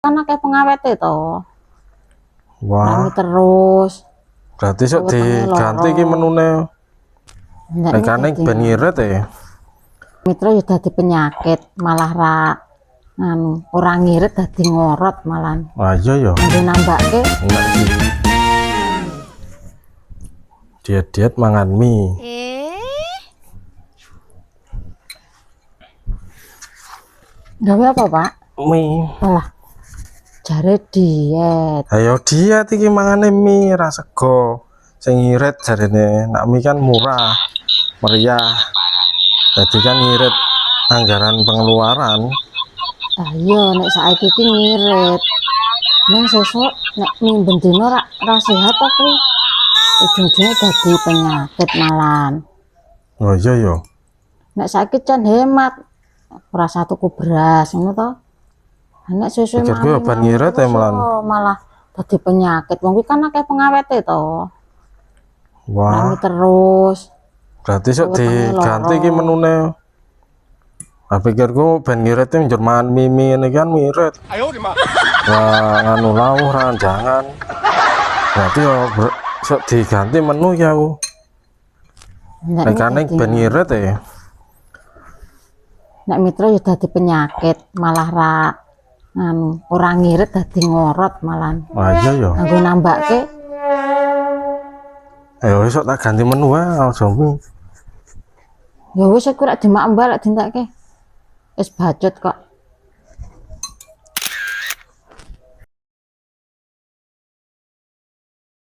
kan akeh pengawete to. Wah, terus berarti sok wetenge diganti iki menune. nek Nekane ben ngirit ya. mitra ya dadi penyakit, malah ra ora ngirit dadi ngorot malah. Wah iya ya. Nggo nambahke Enggak sih. Diet-diet mangan mie. gawe apa, Pak? Mie. Alah. Jare diet. Ayo diet iki mangane mie ra sego. Sing ngirit jarene, nak mie kan murah, meriah. Jadi kan ngirit anggaran pengeluaran. Iya nek saiki iki ngirit. Neng sesuk nek mie bendino ra sehat to kuwi. Ujung-ujungnya dadi penyakit malan. Oh iya ya. Nek saiki can hemat. Ora tuku beras ngono to. Nek sesuai Pikirku obat ngirit ya malah dadi penyakit. Wong kuwi kan akeh pengawete to. Wah, terus berarti sok diganti iki menune. Nah, pikirku ben ngirit njur mangan mie ini kan ngirit. Ayo di mah. Wah, nganu lawuh ranjangan. Berarti yo sok diganti menu ya aku. Nekane ben ngirit ya. Nek mitra ya dadi penyakit, malah ra ora ngirit dadi ngorot malah. Wah iya ya. Nggo nambahke. Ayo besok tak ganti menu aja mie. Ya wis aku rak demak mbak lek dintekke. Wis bacot kok.